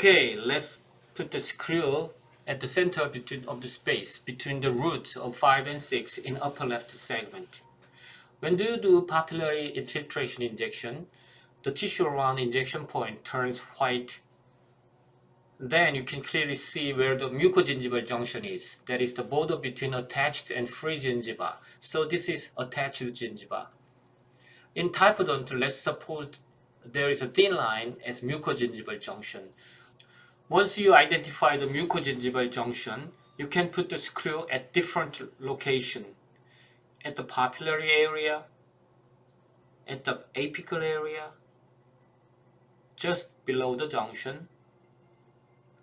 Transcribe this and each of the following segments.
Okay, let's put the screw at the center of the space between the roots of 5 and 6 in upper left segment. When you do papillary infiltration injection, the tissue around injection point turns white. Then you can clearly see where the mucogingival junction is. That is the border between attached and free gingiva. So this is attached gingiva. In typodont, let's suppose there is a thin line as mucogingival junction. Once you identify the mucogingival junction, you can put the screw at different location. At the papillary area, at the apical area, just below the junction.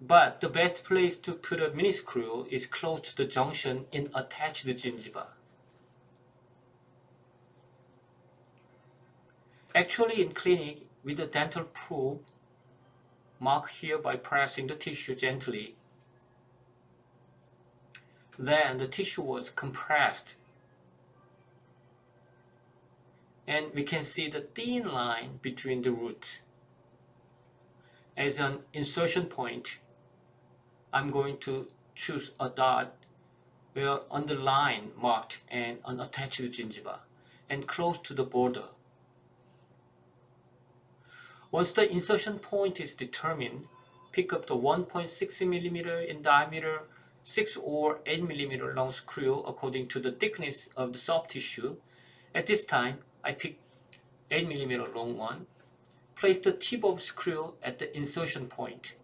But the best place to put a mini screw is close to the junction in attached gingiva. Actually, in clinic, with a dental probe, mark here by pressing the tissue gently. Then the tissue was compressed. And we can see the thin line between the roots. As an insertion point, I'm going to choose a dot where on the line marked and unattached gingiva and close to the border. Once the insertion point is determined, pick up the 1.6 mm in diameter, 6 or 8 mm long screw according to the thickness of the soft tissue. At this time, I pick 8 mm long one. Place the tip of screw at the insertion point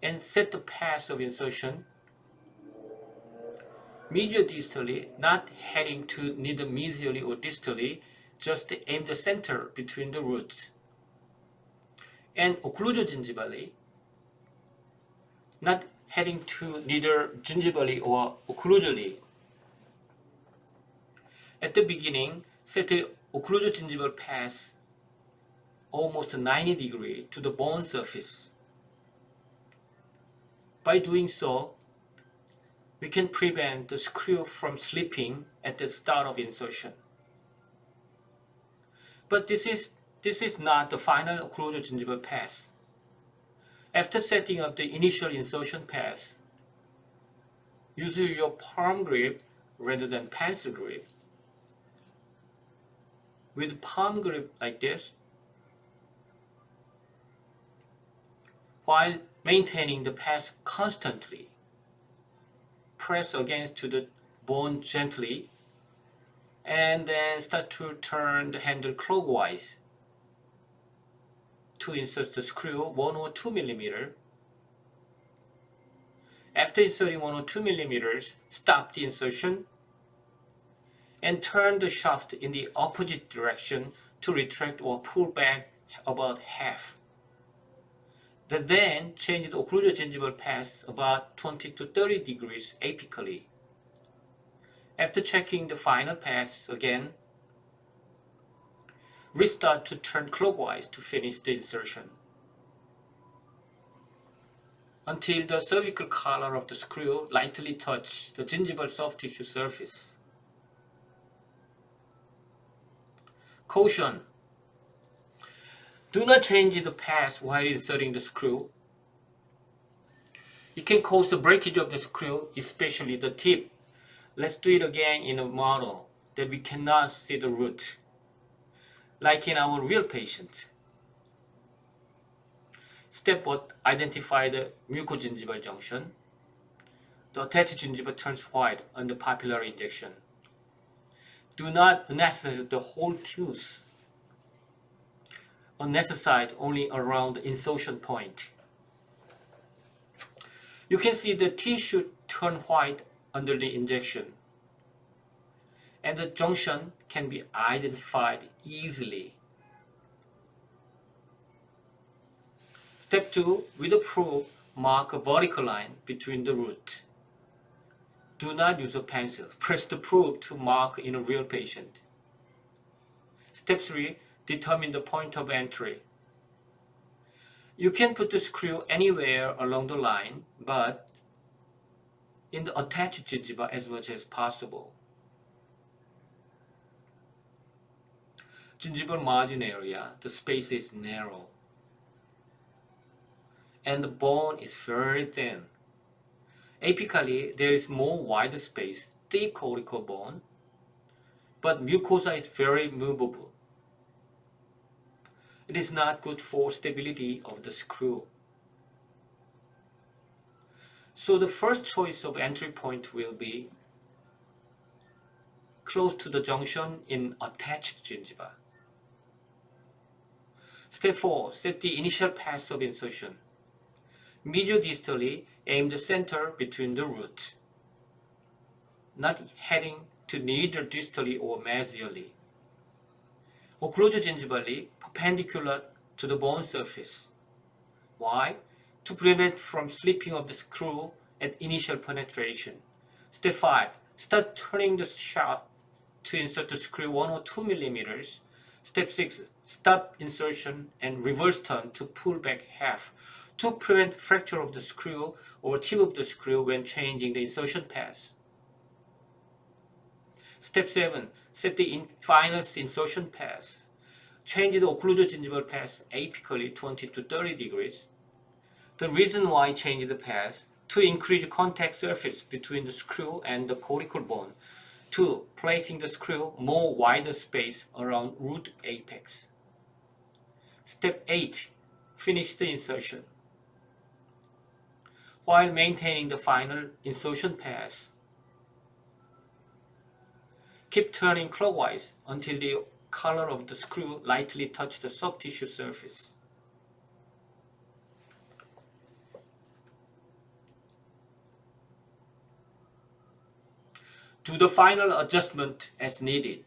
and set the path of insertion mediodistally, not heading to neither medially or distally, just aim the center between the roots. And occlusogingivally, not heading to neither gingivally or occlusally. At the beginning, set the occlusogingival path almost 90 degrees to the bone surface. By doing so, we can prevent the screw from slipping at the start of insertion. But this is not the final occlusogingival path. After setting up the initial insertion path, use your palm grip rather than pencil grip. With palm grip like this, while maintaining the path constantly, press against to the bone gently and then start to turn the handle clockwise to insert the screw 1 or 2 mm. After inserting 1 or 2 mm, stop the insertion and turn the shaft in the opposite direction to retract or pull back about half. Then change the occlusogingival path about 20 to 30 degrees apically. After checking the final path again, restart to turn clockwise to finish the insertion until the cervical collar of the screw lightly touches the gingival soft tissue surface. Caution: do not change the path while inserting the screw. It can cause the breakage of the screw, especially the tip. Let's do it again in a model that we cannot see the root, like in our real patient. Step 1. Identify the mucogingival junction. The attached gingiva turns white on the papillary injection. Do not anesthetize the whole tooth. Anesthetize only around the insertion point. You can see the tissue turn white under the injection, and the junction can be identified easily. Step 2. With a probe, mark a vertical line between the root. Do not use a pencil. Press the probe to mark in a real patient. Step 3. Determine the point of entry. You can put the screw anywhere along the line, but in the attached gingiva as much as possible. Gingival margin area, the space is narrow. and the bone is very thin. Apically, there is more wide space, thick cortical bone, but mucosa is very movable. It is not good for stability of the screw. So the first choice of entry point will be close to the junction in attached gingiva. Step 4. Set the initial path of insertion. Mediodistally, aim the center between the root, not heading to neither distally or mesially. Occlusio-gingivally, perpendicular to the bone surface. Why? To prevent from slipping of the screw at initial penetration. Step 5. Start turning the shaft to insert the screw 1 or 2 millimeters. Step 6. Stop insertion and reverse turn to pull back half to prevent fracture of the screw or tip of the screw when changing the insertion path. Step 7. Set the final insertion path. Change the occlusio-gingival path apically 20 to 30 degrees. The reason why change the path: to increase contact surface between the screw and the cortical bone. 2. Placing the screw more wider space around root apex. Step 8. Finish the insertion. While maintaining the final insertion path, keep turning clockwise until the collar of the screw lightly touches the soft tissue surface. Do the final adjustment as needed.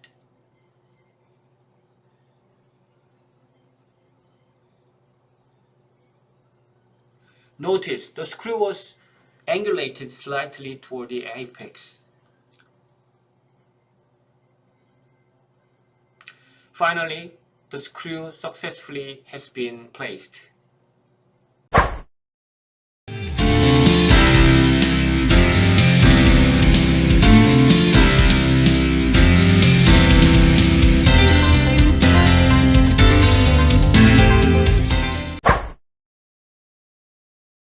Notice the screw was angulated slightly toward the apex. Finally, the screw successfully has been placed.